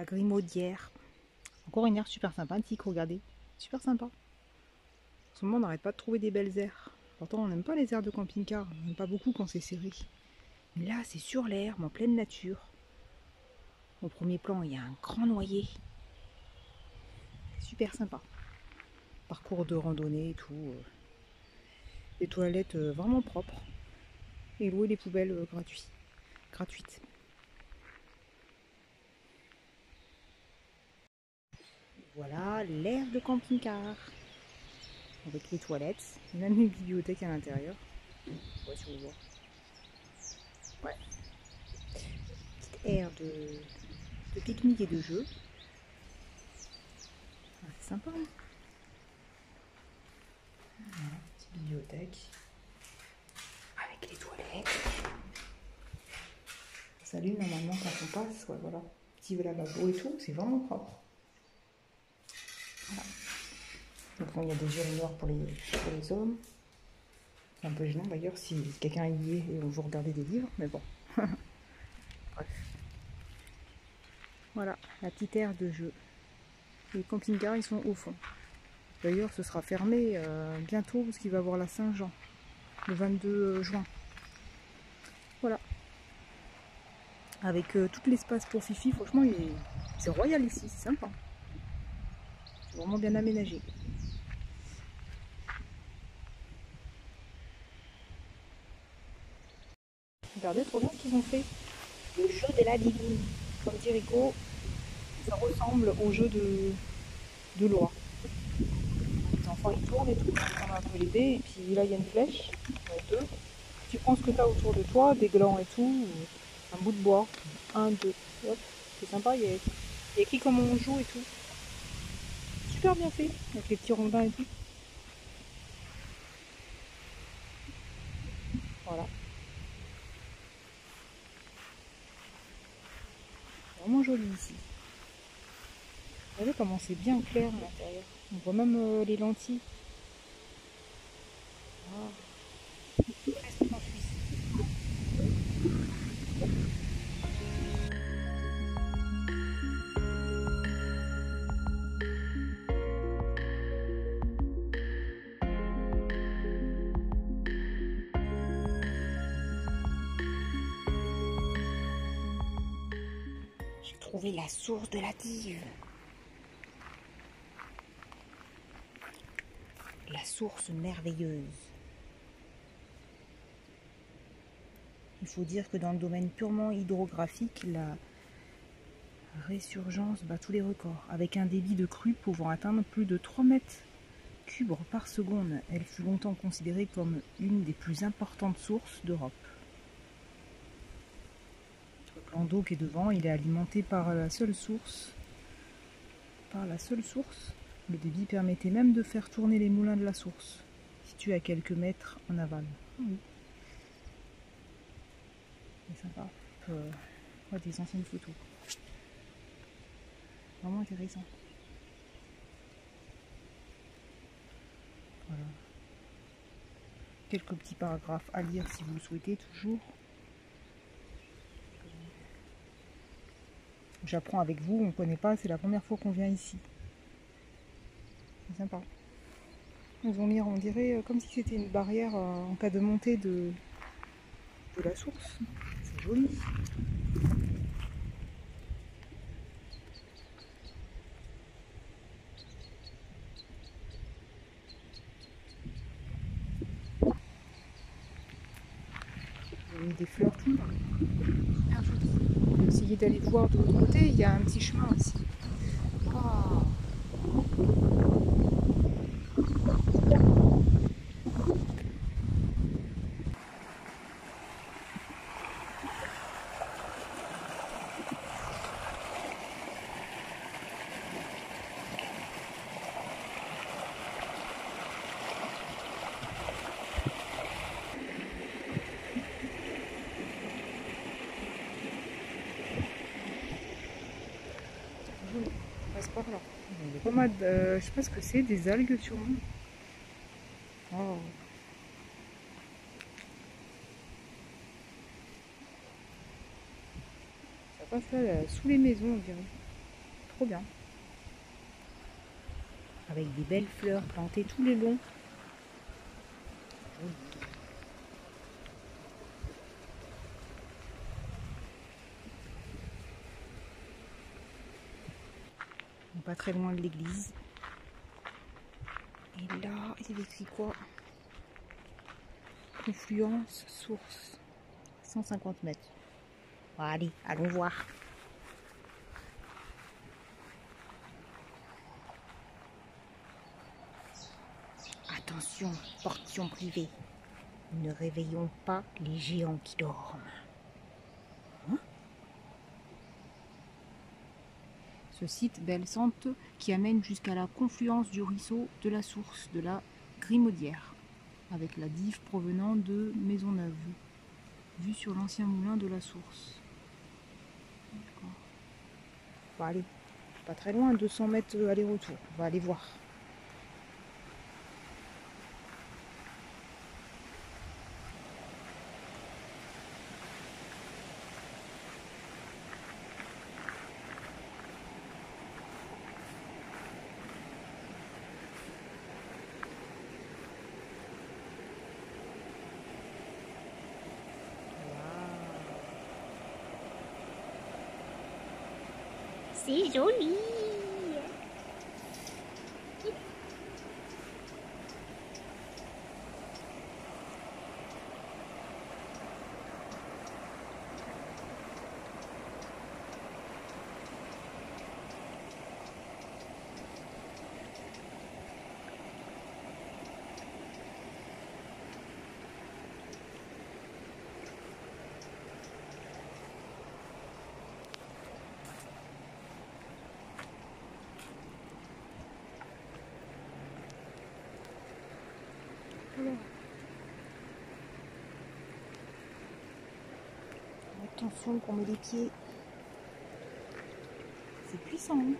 La Grimaudière. Encore une aire super sympa, antique, regardez. Super sympa. En ce moment, on n'arrête pas de trouver des belles aires. Pourtant, on n'aime pas les aires de camping-car. On n'aime pas beaucoup quand c'est serré. Mais là, c'est sur l'herbe, en pleine nature. Au premier plan, il y a un grand noyer. Super sympa. Parcours de randonnée et tout. Des toilettes vraiment propres. Et louer les poubelles gratuites. Voilà l'aire de camping-car. Avec les toilettes, même une bibliothèque à l'intérieur. Ouais, si on voit. Ouais. Petite aire de pique-nique et de jeu. Ah, c'est sympa, hein. Voilà, petite bibliothèque. Avec les toilettes. Ça s'allume normalement quand on passe. Ouais, voilà. Petit lavabo et tout, c'est vraiment propre. Voilà. Donc là, il y a des urinoirs pour les hommes. C'est un peu gênant d'ailleurs si quelqu'un y est et vous regardez des livres, mais bon. Bref. Voilà, la petite aire de jeu. Les camping-cars, ils sont au fond. D'ailleurs, ce sera fermé bientôt parce qu'il va y avoir la Saint-Jean, le 22 juin. Voilà. Avec tout l'espace pour Fifi, franchement, c'est royal ici, c'est sympa. C'est vraiment bien aménagé. Regardez trop bien ce qu'ils ont fait. Le jeu de la ligne. Comme dit Rico, ça ressemble au jeu de loi. Les enfants ils tournent et tout, on a un peu l'idée, et puis là il y a une flèche, deux. Tu prends ce que tu as autour de toi, des glands et tout, un bout de bois, un, deux, hop, c'est sympa, il y a écrit comment on joue et tout. Super bien fait, avec les petits rondins et tout. Voilà. Vraiment joli ici. Vous voyez comment c'est bien clair à l'intérieur. On voit même les lentilles. Ah. Presque en Suisse. J'ai trouvé la source de la Dive. La source merveilleuse. Il faut dire que dans le domaine purement hydrographique, la résurgence bat tous les records. Avec un débit de crue pouvant atteindre plus de 3 mètres cubes par seconde, elle fut longtemps considérée comme une des plus importantes sources d'Europe. Le plan d'eau qui est devant, il est alimenté par la seule source. Le débit permettait même de faire tourner les moulins de la source, situés à quelques mètres en aval. Oui. C'est sympa. Des anciennes photos. Vraiment intéressant. Voilà. Quelques petits paragraphes à lire si vous le souhaitez toujours. J'apprends avec vous, on ne connaît pas, c'est la première fois qu'on vient ici. C'est sympa. Ils ont mis, on dirait, comme si c'était une barrière en cas de montée de la source. C'est joli. Ils ont mis des fleurs tout. Bien joli. Je vais essayer d'aller voir de l'autre côté, il y a un petit chemin aussi. Oh. On passe par là. Il y a pas mal de, je sais pas ce que c'est, des algues sûrement. Oh. Ça passe là, sous les maisons, on dirait. trop bien. Avec des belles fleurs plantées tout le long. Pas très loin de l'église. Et là, il est écrit quoi? Confluence, source. 150 mètres. Bon, allez, allons voir. Attention, portion privée. Ne réveillons pas les géants qui dorment. Hein? Ce site belle sente qui amène jusqu'à la confluence du ruisseau de la source de la Grimaudière, avec la dive provenant de Maisonneuve, vue sur l'ancien moulin de la source. On va aller pas très loin, 200 mètres aller-retour. On va aller voir. C'est joli. Alors. Attention qu'on met les pieds. C'est puissant. Hein,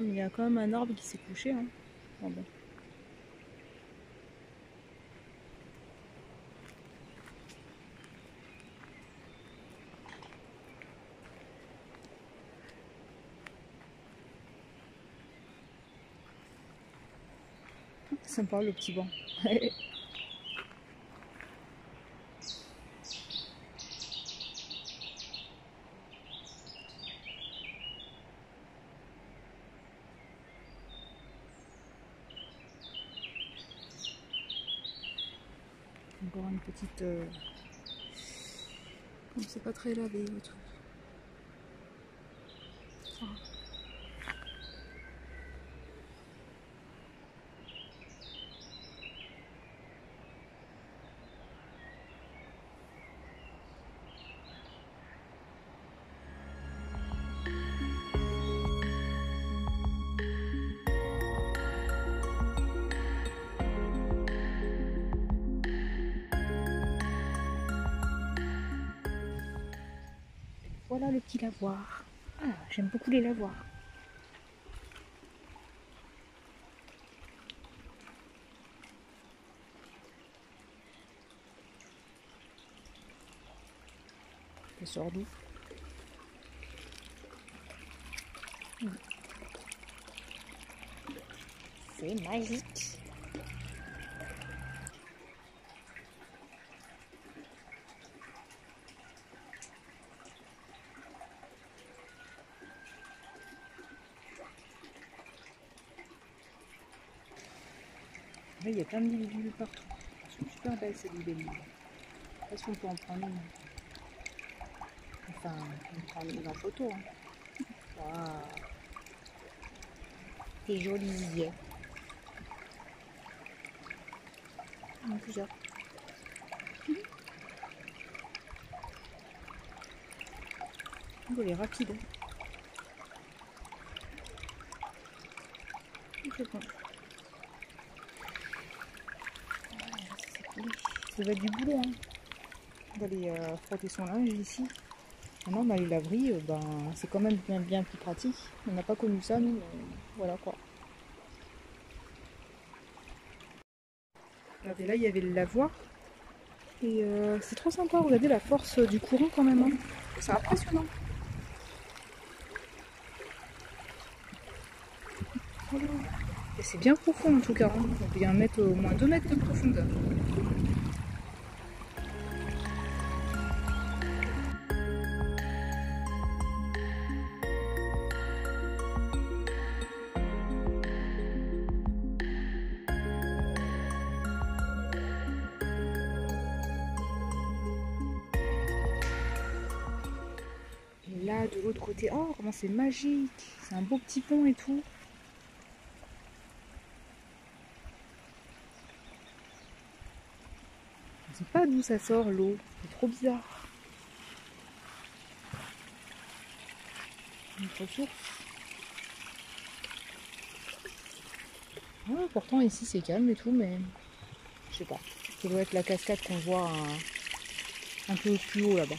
il y a quand même un arbre qui s'est couché. Hein. Bon, ben. Sympa le petit banc. Encore une petite... Comme c'est pas très lavé le truc. Ah. Voilà le petit lavoir. Ah, j'aime beaucoup les lavoirs. Ça sort d'où? C'est magique. Là, il y a plein de libellules partout. Elles sont super belles ces libellules. Est-ce qu'on peut en prendre une? Enfin, on prend une en photo. Hein. Waouh. C'est joli. Il y en a plusieurs. Oh, elle est rapide. C'est bon. Ça va être du boulot. Hein. On va aller frotter son linge ici. Maintenant, dans les laveries, ben, c'est quand même bien plus pratique. On n'a pas connu ça, nous, mais voilà quoi. Regardez, là, il y avait le lavoir. Et c'est trop sympa, regardez la force du courant quand même. Hein. C'est impressionnant. Et c'est bien profond en tout cas. Hein. On peut y en mettre au moins 2 mètres de profondeur. Et là, de l'autre côté, oh, comment c'est magique! C'est un beau petit pont et tout. Je sais pas d'où ça sort l'eau, c'est trop bizarre. Une source. Ouais, pourtant ici c'est calme et tout, mais je sais pas. Ça doit être la cascade qu'on voit un peu plus haut là-bas.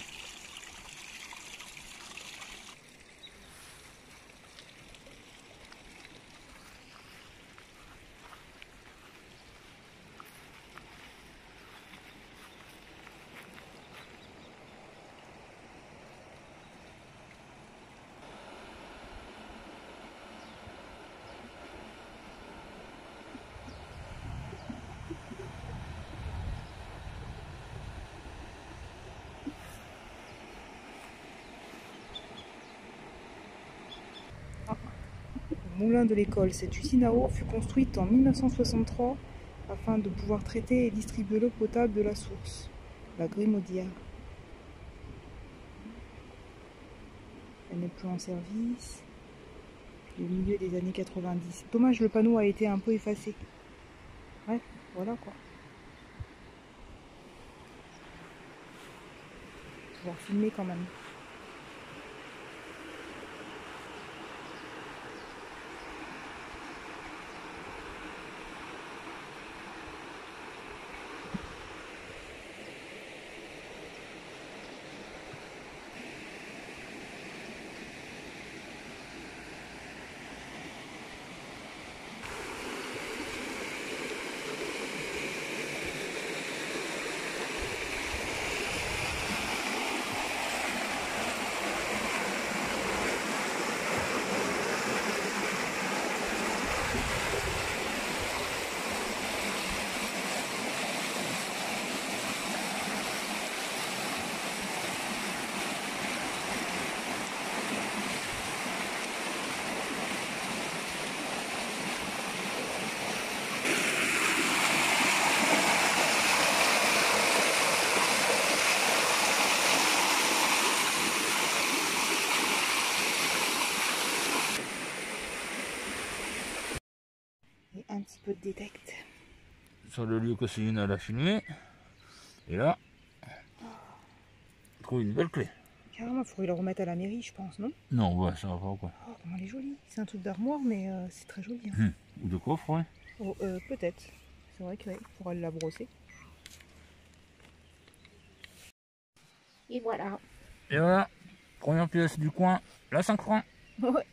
Le moulin de l'école, cette usine à eau fut construite en 1963 afin de pouvoir traiter et distribuer l'eau potable de la source, la Grimaudière. Elle n'est plus en service depuis le milieu des années 90. Dommage, le panneau a été un peu effacé. Bref, voilà quoi. Pouvoir filmer quand même. Et un petit peu de détecte. Sur le lieu que Céline a filmé. Et là, trouve une belle clé. Carrément, il faudrait le remettre à la mairie, je pense, non? Non, ouais, ça va pas quoi. Oh, comment elle est jolie. C'est un truc d'armoire, mais c'est très joli. Hein. Ou de coffre, ouais. Oh, peut-être. C'est vrai qu'il pourra la brosser. Et voilà. Et voilà, première pièce du coin, la 5 francs. Ouais,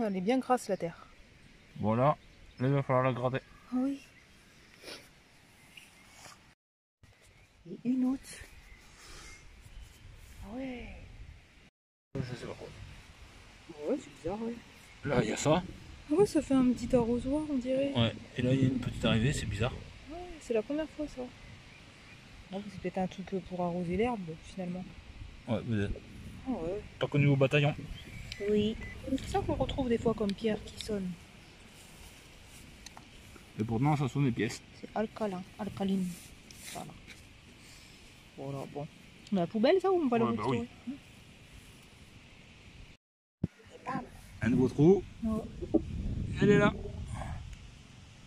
elle est bien grasse la terre. Voilà, là il va falloir la gratter. Ah oui. Et une autre. Ah ouais. Je sais pas quoi. Ouais, c'est bizarre, ouais. Là il y a ça. Ah ouais, ça fait un petit arrosoir, on dirait. Ouais, et là il y a une petite arrivée, c'est bizarre. Ouais, c'est la première fois ça. Ah, c'est peut-être un truc pour arroser l'herbe, finalement. Ouais, peut-être. Ah ouais. Pas connu au bataillon. Oui. C'est ça qu'on retrouve des fois comme pierre qui sonne. Et pourtant ça sonne des pièces. C'est alcalin, alcaline. Voilà. Voilà, bon. On a la poubelle ça ou on va le Ouais, bah restaurer? oui. Un nouveau trou. Ouais. Elle est là.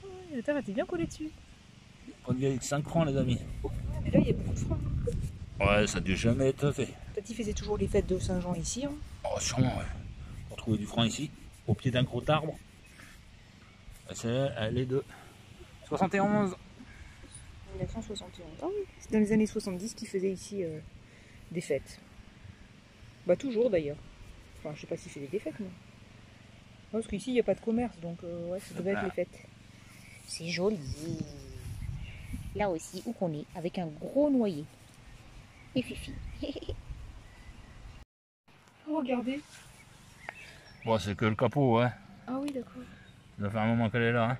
Ouais, la terre était bien collée dessus. On vient avec 5 francs les amis. Mais là il y a beaucoup de francs. Ouais, ça a dû jamais être fait. Tati faisait toujours les fêtes de Saint-Jean ici. Hein. Oh sûrement ouais. On va trouver du franc ici, au pied d'un gros arbre. Elle est de 71. 1971. Ah oui, c'est dans les années 70 qu'ils faisaient ici des fêtes. Bah toujours d'ailleurs. Enfin, je sais pas si c'est des défaites, mais... Non, parce qu'ici, il n'y a pas de commerce, donc ouais, ça devait être les fêtes. C'est joli. Là aussi, où qu'on est, avec un gros noyer. Et Fifi. Oh, regardez. Bon, c'est que le capot, ouais. Ah oui, d'accord. Ça doit faire un moment qu'elle est là. Hein.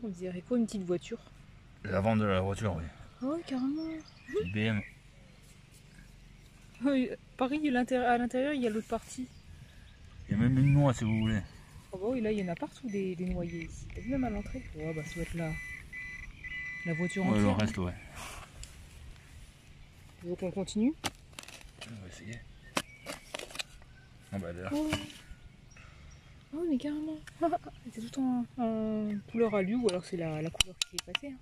On dirait quoi, une petite voiture? L'avant de la voiture, oui. Ah oui, carrément. Petite BM. Oui, pareil, à l'intérieur, il y a l'autre partie. Il y a même une noix si vous voulez. Oh bah oui, là, il y en a partout des noyers ici. T'as vu même à l'entrée? Ouais, bah ça doit être la voiture Ouais, entière. le reste, ouais. Donc on continue? On va essayer. Ah bah elle est là. Oh, oh mais carrément. C'est tout en couleur alu, ou alors c'est la couleur qui est passée. Hein.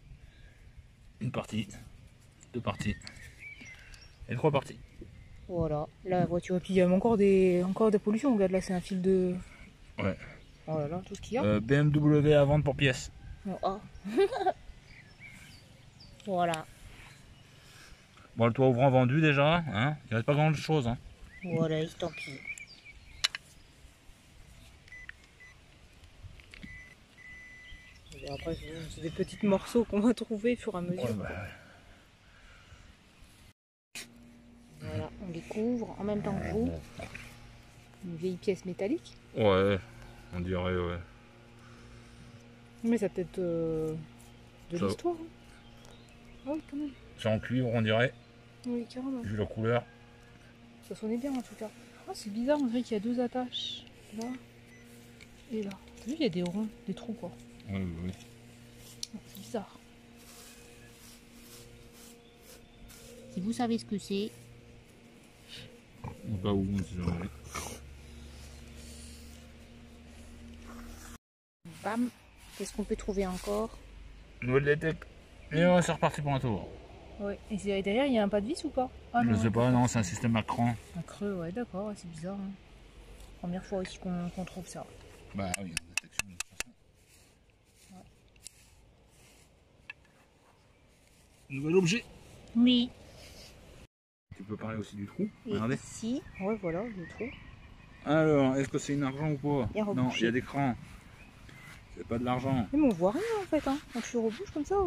Une partie, 2 parties et 3 parties. Voilà, la voiture. Et puis il y a encore des pollutions. Regarde, là c'est un fil de... Ouais. Oh là là, tout ce qu'il y a. BMW à vendre pour pièces. Oh, ah. Voilà. Bon, le toit ouvrant vendu déjà, hein. Il reste pas grand chose. Hein. Voilà, tant pis. Et après, c'est des petits morceaux qu'on va trouver au fur et à mesure. Ouais, bah, Voilà, on découvre en même temps que vous. Une vieille pièce métallique. ouais, on dirait, ouais. Mais ça peut être de Ça- l'histoire. Hein. Ah oui, quand même. C'est en cuivre, on dirait, Oui, carrément. vu la couleur. Ça sonnait bien en tout cas. Ah, c'est bizarre, on dirait qu'il y a deux attaches. Là et là. T'as vu, il y a des ronds, des trous quoi. Oui, oui, oui. Ah, c'est bizarre. Si vous savez ce que c'est, Au cas où, on sait jamais. bam. Qu'est-ce qu'on peut trouver encore? Nouvelle détecte. Et on c'est reparti pour un tour. Ouais. Et derrière, il y a un pas de vis ou pas? Ah, Je non, sais pas, non, c'est un système à cran. un creux, ouais, d'accord, ouais, c'est bizarre. Hein. Première fois aussi qu'on trouve ça. Bah oui, détection de toute façon. Ouais. Nouvel objet. Oui. Tu peux parler aussi du trou. Et Regardez. ici, Ouais, voilà, le trou. Alors, est-ce que c'est une argent ou pas? Bien Non, rebouché. il y a des crans. C'est pas de l'argent. Mais on voit rien en fait, hein. Quand tu rebouches comme ça.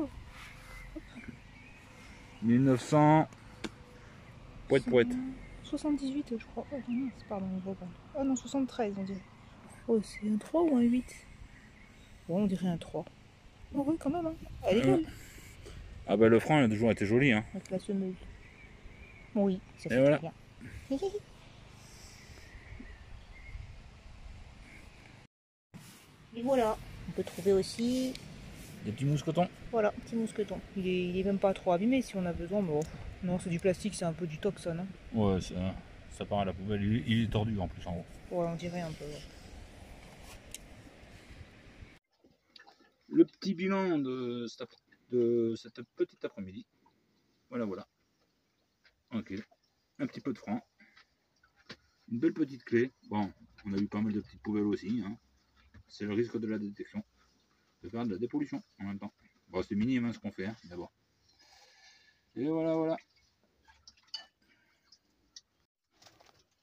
1900. Poète. 78, je crois. Oh non, pardon, on voit pas. Ah non, 73, on dirait. Oh, c'est un 3 ou un 8? Ouais, on dirait un 3. Oh oui, quand même, hein. Elle est belle. Ah bah le franc il a toujours été joli. Hein. Avec la semeuse. oui, ça Et fait voilà. très bien. Et voilà, on peut trouver aussi, Des petits mousquetons. Voilà, petit mousqueton. Il est même pas trop abîmé si on a besoin, mais oh, non, c'est du plastique, c'est un peu du toxone. Hein. Ouais, ça part à la poubelle. Il est tordu en plus en haut. Ouais, on dirait un peu. Ouais. Le petit bilan de cette petite après-midi. Voilà. Tranquille. Un petit peu de franc. Une belle petite clé. Bon, on a eu pas mal de petites poubelles aussi. Hein. C'est le risque de la détection. De faire de la dépollution en même temps. Bon, c'est minime hein, ce qu'on fait, hein, d'abord. Et voilà.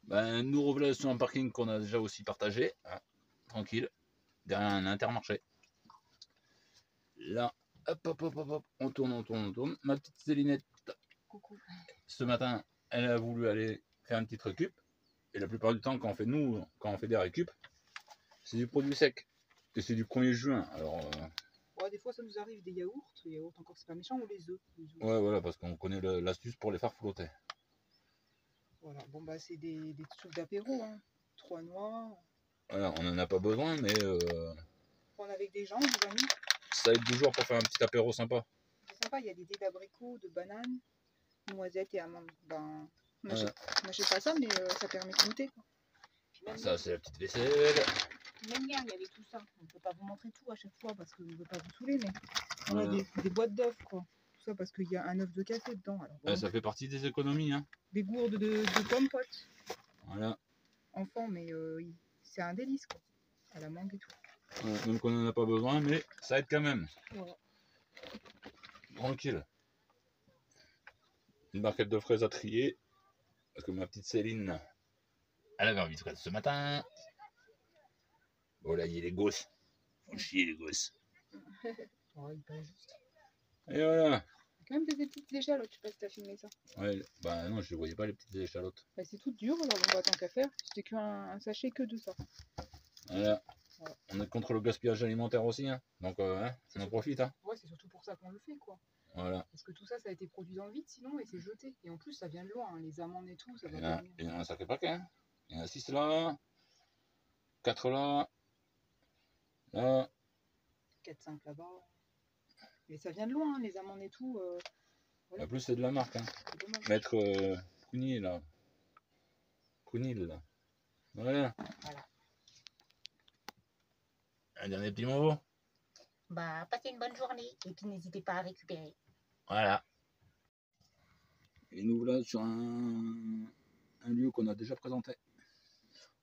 Ben, nous revoilà sur un parking qu'on a déjà aussi partagé. Hein, tranquille. Derrière un Intermarché. Là, hop, on tourne. Ma petite Célinette, Coucou. ce matin, elle a voulu aller faire une petite récup. Et la plupart du temps, quand on fait des récup, c'est du produit sec. Et c'est du 1er juin. Alors, Ouais, des fois, ça nous arrive des yaourts. Les yaourts, encore, c'est pas méchant, ou les œufs. ouais, voilà, parce qu'on connaît l'astuce pour les faire flotter. Voilà, bon, bah, c'est des trucs d'apéro. Hein. 3 noix. Voilà, on n'en a pas besoin, mais Prendre avec des gens, des amis. ça aide toujours pour faire un petit apéro sympa. C'est sympa, il y a des dés d'abricots, de bananes, noisettes et amandes. Ben, on n'achète pas ça, mais ça permet de goûter. Quoi. Ça, c'est la petite vaisselle. Même hier, il y avait tout ça. On ne peut pas vous montrer tout à chaque fois parce qu'on ne veut pas vous saouler, mais on a des boîtes d'œufs, quoi. Tout ça parce qu'il y a un œuf de café dedans. Alors, bon, Ça fait partie des économies. Hein. des gourdes de pommes-potes. Voilà. Enfant, mais c'est un délice, quoi. À la mangue et tout. Ouais, donc on n'en a pas besoin, mais ça aide quand même. Voilà. Tranquille. Une barquette de fraises à trier. Parce que ma petite Céline, elle avait envie de faire ce matin. Bon là, il y a les gosses. Faut chier les gosses. Ouais, il paraît juste. Et voilà. Quand même des petites échalotes, je sais pas si t'as filmé ça. Ouais, bah non, je ne voyais pas les petites échalotes. Bah, c'est tout dur, alors bon, bah, tant qu'à faire, c'était qu'un sachet que de ça. Voilà. Ouais. On est contre le gaspillage alimentaire aussi, hein. Donc hein, on en profite. Hein. Ouais, c'est surtout pour ça qu'on le fait, quoi. Voilà. Parce que tout ça, ça a été produit dans le vide, sinon, et c'est jeté. Et en plus, ça vient de loin, hein, les amandes et tout, ça va pas venir. Il y en a un sacré paquet. Hein. Il y en a 6 là, 4 là, là. 4-5 là-bas. Mais ça vient de loin, hein, les amandes et tout. Voilà. En plus, c'est de la marque. Hein. Maître Prunil, là. Prunil, là. Voilà. Voilà. Un dernier petit mot. Bah, passez une bonne journée et puis n'hésitez pas à récupérer. Voilà. Et nous voilà sur un lieu qu'on a déjà présenté.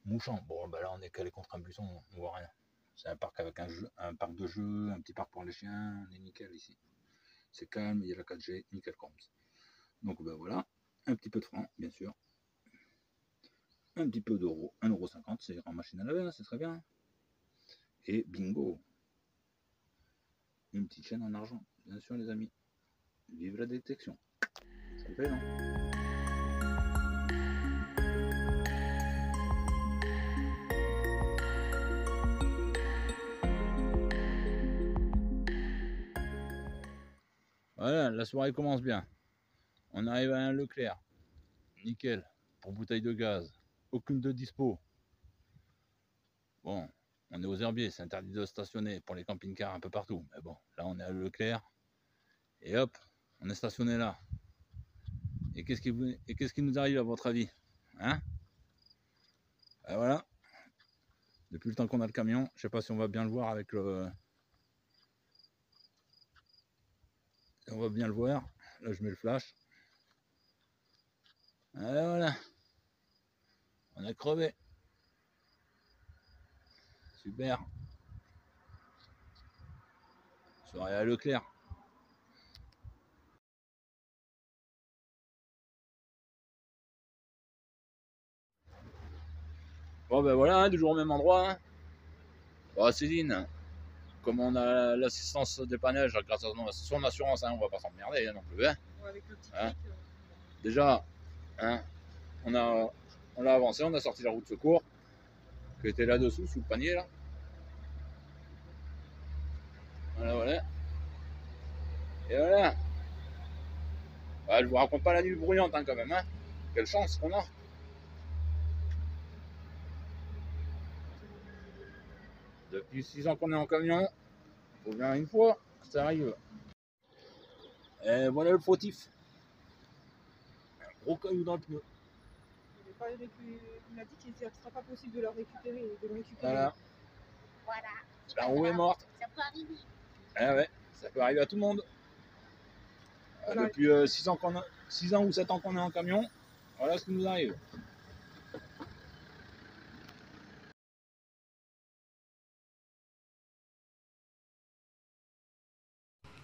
Mouchant. Bon, bah là, on est calé contre un buisson, on voit rien. C'est un parc avec un parc de jeux, un petit parc pour les chiens. On est nickel ici. C'est calme, il y a la 4G, nickel comme. Donc, ben voilà. Un petit peu de francs, bien sûr. Un petit peu d'euros. 1,50 €, c'est en machine à laver, hein, c'est très bien. Et bingo. Une petite chaîne en argent, bien sûr, les amis. Vive la détection. Ça fait, non ? Voilà, la soirée commence bien. On arrive à un Leclerc. Nickel. Pour bouteille de gaz. Aucune de dispo. Bon, on est aux herbiers, c'est interdit de stationner pour les camping-cars un peu partout. Mais bon, là on est à Leclerc. Et hop, on est stationné là. Et qu'est-ce qui nous arrive à votre avis? Hein? Et voilà. Depuis le temps qu'on a le camion, je sais pas si on va bien le voir avec le... On va bien le voir. Là je mets le flash. Et voilà. On a crevé. Super. Soirée à Leclerc. Bon ben voilà, hein, toujours au même endroit. Hein. Bon, Céline, comme on a l'assistance dépannage grâce à son assurance, hein, on va pas s'emmerder hein, non plus. Hein. Ouais, avec le petit Hein. cric, Déjà, hein, on l'a avancé, on a sorti la roue de secours qui était là-dessous, sous le panier là. Voilà, voilà. Et voilà. Ouais, je vous raconte pas la nuit bruyante hein, quand même. Hein. Quelle chance qu'on a. Depuis 6 ans qu'on est en camion, faut bien une fois, ça arrive. Et voilà le fautif. Un gros caillou dans le pneu. il m'a dit qu'il ne sera pas possible de le récupérer. Voilà. Voilà. La roue est morte. Ça peut arriver. Ah ouais, ça peut arriver à tout le monde. Voilà. Depuis 6 ans, 6 ans ou 7 ans qu'on est en camion, voilà ce qui nous arrive.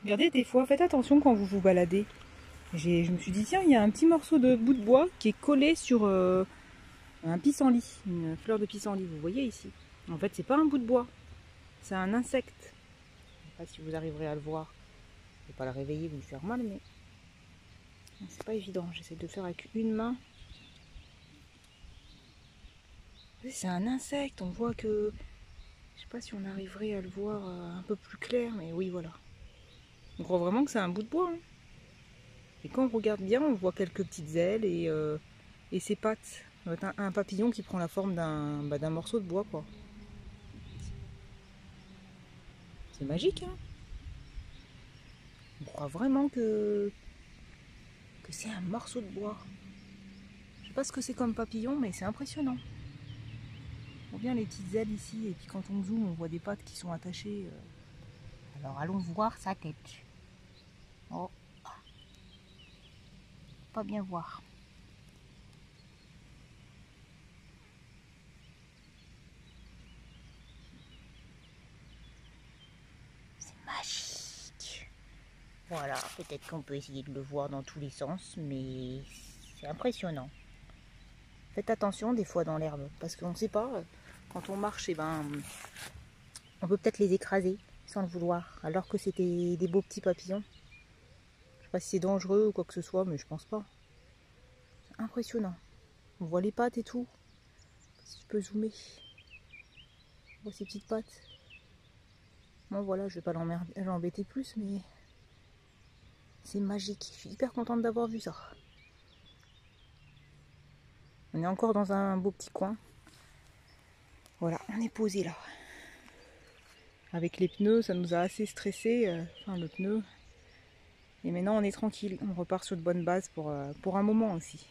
Regardez, des fois, faites attention quand vous vous baladez. Je me suis dit, tiens, il y a un petit morceau de bout de bois qui est collé sur un pissenlit, une fleur de pissenlit, vous voyez ici. En fait, c'est pas un bout de bois, c'est un insecte. Je sais pas si vous arriverez à le voir. Je vais pas le réveiller, vous lui faire mal, mais c'est pas évident. J'essaie de le faire avec une main. C'est un insecte, on voit que... Je sais pas si on arriverait à le voir un peu plus clair, mais oui, voilà. On croit vraiment que c'est un bout de bois. Hein. Et quand on regarde bien, on voit quelques petites ailes et ses pattes. Ça doit être un papillon qui prend la forme d'un morceau de bois, quoi. C'est magique, hein. On croit vraiment que c'est un morceau de bois. Je sais pas ce que c'est comme papillon, mais c'est impressionnant. On voit bien les petites ailes ici, et puis quand on zoome, on voit des pattes qui sont attachées. Alors allons voir sa tête. Oh. Pas bien voir. C'est magique. Voilà, peut-être qu'on peut essayer de le voir dans tous les sens, mais c'est impressionnant. Faites attention des fois dans l'herbe, parce qu'on ne sait pas, quand on marche, eh ben, on peut peut-être les écraser sans le vouloir, alors que c'était des beaux petits papillons. Je sais pas si c'est dangereux ou quoi que ce soit, mais je pense pas. C'est impressionnant. On voit les pattes et tout. Si je peux zoomer. On voit ses petites pattes. Bon voilà, je vais pas l'embêter plus, mais c'est magique. Je suis hyper contente d'avoir vu ça. On est encore dans un beau petit coin. Voilà, on est posé là. Avec les pneus, ça nous a assez stressé, enfin le pneu. Et maintenant on est tranquille, on repart sur de bonnes bases pour un moment aussi.